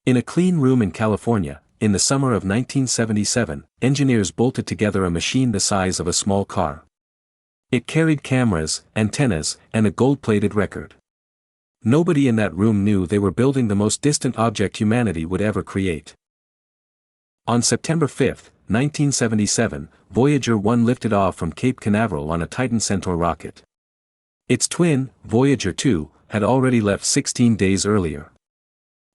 In a clean room in California, in the summer of 1977, engineers bolted together a machine the size of a small car. It carried cameras, antennas, and a gold-plated record. Nobody in that room knew they were building the most distant object humanity would ever create. On September 5, 1977, Voyager 1 lifted off from Cape Canaveral on a Titan Centaur rocket. Its twin, Voyager 2, had already left 16 days earlier.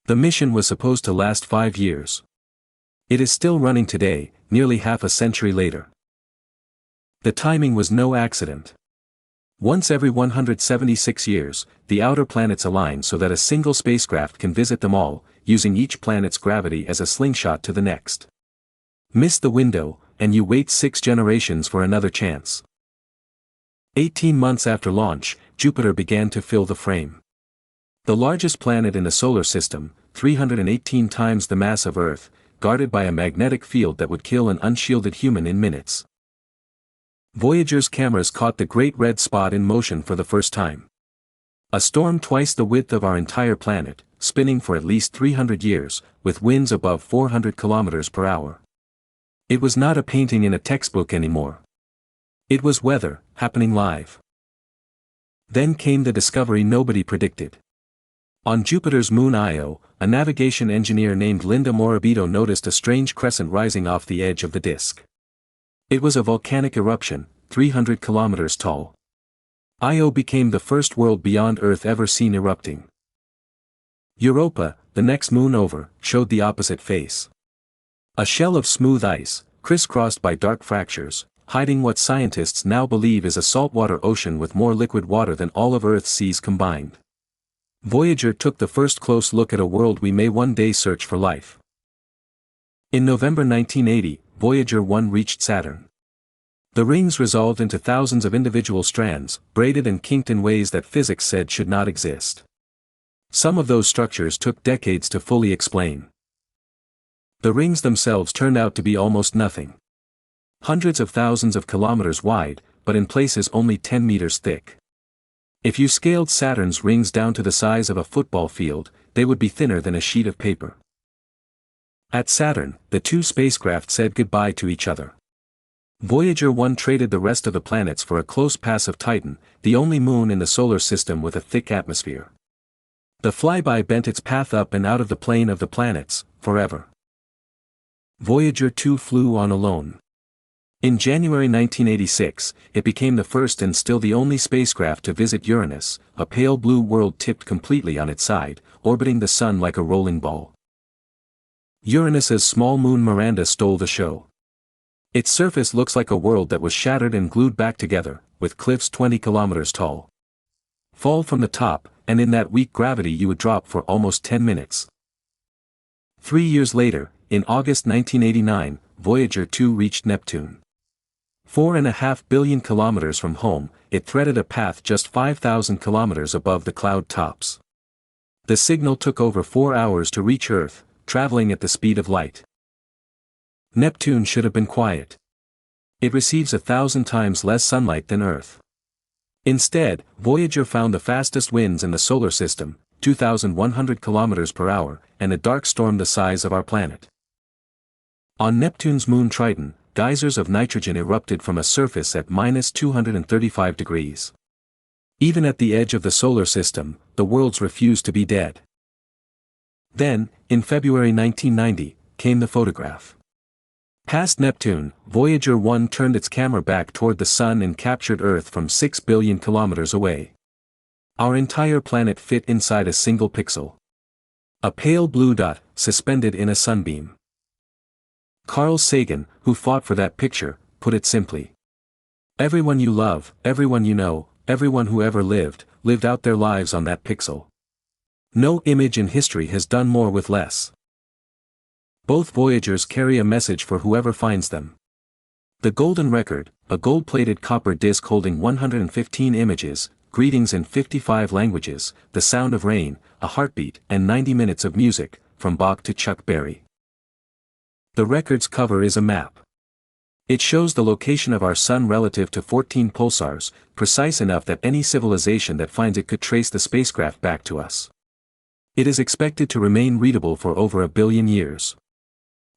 The mission was supposed to last 5 years. It is still running today, nearly half a century later. The timing was no accident. Once every 176 years, the outer planets align so that a single spacecraft can visit them all, using each planet's gravity as a slingshot to the next. Miss the window, and you wait 6 generations for another chance. 18 months after launch, Jupiter began to fill the frame. The largest planet in the solar system, 318 times the mass of Earth, guarded by a magnetic field that would kill an unshielded human in minutes. Voyager's cameras caught the Great Red Spot in motion for the first time. A storm twice the width of our entire planet, spinning for at least 300 years, with winds above 400 kilometers per hour. It was not a painting in a textbook anymore. It was weather, happening live. Then came the discovery nobody predicted. On Jupiter's moon Io, a navigation engineer named Linda Morabito noticed a strange crescent rising off the edge of the disk. It was a volcanic eruption, 300 kilometers tall. Io became the first world beyond Earth ever seen erupting. Europa, the next moon over, showed the opposite face. A shell of smooth ice, crisscrossed by dark fractures, hiding what scientists now believe is a saltwater ocean with more liquid water than all of Earth's seas combined. Voyager took the first close look at a world we may one day search for life. In November 1980, Voyager 1 reached Saturn. The rings resolved into thousands of individual strands, braided and kinked in ways that physics said should not exist. Some of those structures took decades to fully explain. The rings themselves turned out to be almost nothing. Hundreds of thousands of kilometers wide, but in places only 10 meters thick. If you scaled Saturn's rings down to the size of a football field, they would be thinner than a sheet of paper. At Saturn, the two spacecraft said goodbye to each other. Voyager 1 traded the rest of the planets for a close pass of Titan, the only moon in the solar system with a thick atmosphere. The flyby bent its path up and out of the plane of the planets, forever. Voyager 2 flew on alone. In January 1986, it became the first and still the only spacecraft to visit Uranus, a pale blue world tipped completely on its side, orbiting the Sun like a rolling ball. Uranus's small moon Miranda stole the show. Its surface looks like a world that was shattered and glued back together, with cliffs 20 kilometers tall. Fall from the top, and in that weak gravity you would drop for almost 10 minutes. 3 years later, in August 1989, Voyager 2 reached Neptune. 4.5 billion kilometers from home, it threaded a path just 5,000 kilometers above the cloud tops. The signal took over 4 hours to reach Earth, traveling at the speed of light. Neptune should have been quiet. It receives 1,000 times less sunlight than Earth. Instead, Voyager found the fastest winds in the solar system, 2,100 kilometers per hour, and a dark storm the size of our planet. On Neptune's moon Triton, geysers of nitrogen erupted from a surface at -235 degrees. Even at the edge of the solar system, the worlds refused to be dead. Then, in February 1990, came the photograph. Past Neptune, Voyager 1 turned its camera back toward the Sun and captured Earth from 6 billion kilometers away. Our entire planet fit inside a single pixel. A pale blue dot, suspended in a sunbeam. Carl Sagan, who fought for that picture, put it simply. Everyone you love, everyone you know, everyone who ever lived out their lives on that pixel. No image in history has done more with less. Both Voyagers carry a message for whoever finds them. The Golden Record, a gold-plated copper disc holding 115 images, greetings in 55 languages, the sound of rain, a heartbeat, and 90 minutes of music, from Bach to Chuck Berry. The record's cover is a map. It shows the location of our Sun relative to 14 pulsars, precise enough that any civilization that finds it could trace the spacecraft back to us. It is expected to remain readable for over 1 billion years.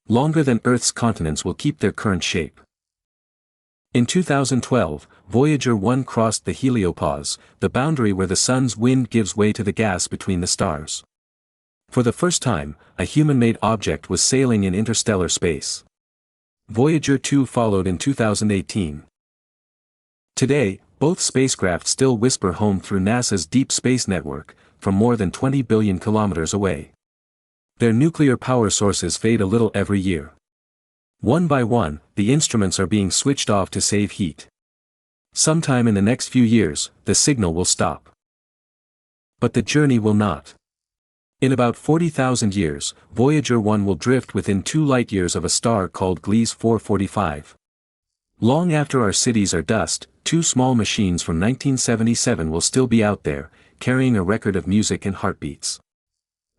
Longer than Earth's continents will keep their current shape. In 2012, Voyager 1 crossed the heliopause, the boundary where the sun's wind gives way to the gas between the stars. For the first time, a human-made object was sailing in interstellar space. Voyager 2 followed in 2018. Today, both spacecraft still whisper home through NASA's Deep Space Network, from more than 20 billion kilometers away. Their nuclear power sources fade a little every year. One by one, the instruments are being switched off to save heat. Sometime in the next few years, the signal will stop. But the journey will not. In about 40,000 years, Voyager 1 will drift within 2 light-years of a star called Gliese 445. Long after our cities are dust, 2 small machines from 1977 will still be out there, carrying a record of music and heartbeats.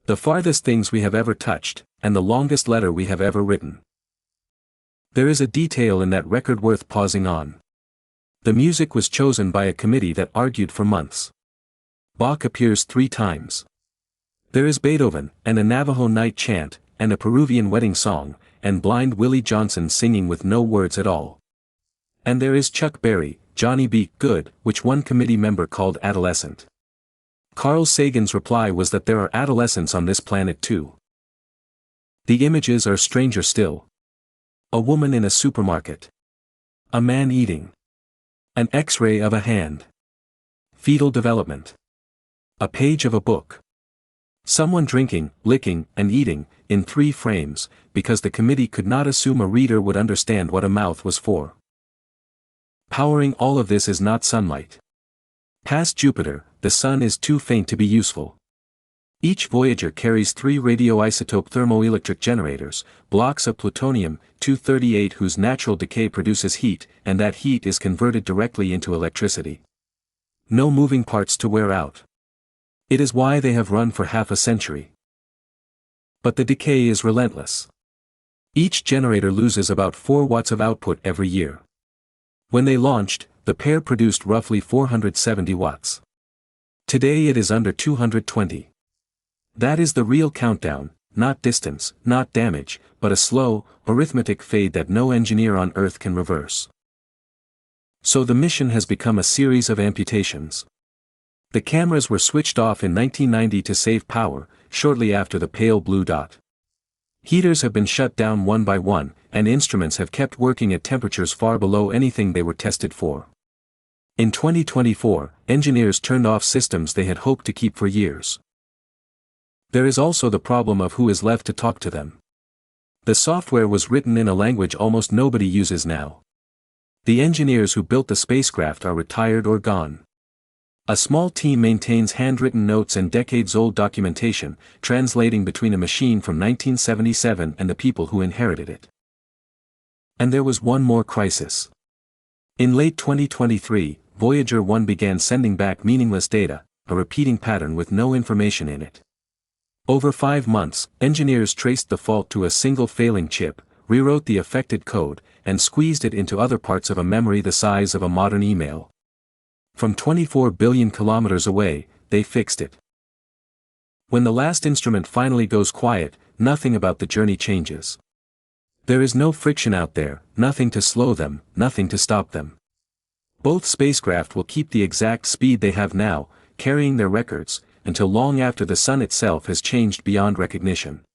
The farthest things we have ever touched, and the longest letter we have ever written. There is a detail in that record worth pausing on. The music was chosen by a committee that argued for months. Bach appears 3 times. There is Beethoven, and a Navajo night chant, and a Peruvian wedding song, and Blind Willie Johnson singing with no words at all. And there is Chuck Berry, Johnny B. Good, which one committee member called adolescent. Carl Sagan's reply was that there are adolescents on this planet too. The images are stranger still. A woman in a supermarket. A man eating. An X-ray of a hand. Fetal development. A page of a book. Someone drinking, licking, and eating, in 3 frames, because the committee could not assume a reader would understand what a mouth was for. Powering all of this is not sunlight. Past Jupiter, the sun is too faint to be useful. Each Voyager carries 3 radioisotope thermoelectric generators, blocks of plutonium-238 whose natural decay produces heat, and that heat is converted directly into electricity. No moving parts to wear out. It is why they have run for half a century. But the decay is relentless. Each generator loses about 4 watts of output every year. When they launched, the pair produced roughly 470 watts. Today it is under 220. That is the real countdown, not distance, not damage, but a slow, arithmetic fade that no engineer on Earth can reverse. So the mission has become a series of amputations. The cameras were switched off in 1990 to save power, shortly after the pale blue dot. Heaters have been shut down one by one, and instruments have kept working at temperatures far below anything they were tested for. In 2024, engineers turned off systems they had hoped to keep for years. There is also the problem of who is left to talk to them. The software was written in a language almost nobody uses now. The engineers who built the spacecraft are retired or gone. A small team maintains handwritten notes and decades-old documentation, translating between a machine from 1977 and the people who inherited it. And there was one more crisis. In late 2023, Voyager 1 began sending back meaningless data, a repeating pattern with no information in it. Over 5 months, engineers traced the fault to a single failing chip, rewrote the affected code, and squeezed it into other parts of a memory the size of a modern email. From 24 billion kilometers away, they fixed it. When the last instrument finally goes quiet, nothing about the journey changes. There is no friction out there, nothing to slow them, nothing to stop them. Both spacecraft will keep the exact speed they have now, carrying their records, until long after the sun itself has changed beyond recognition.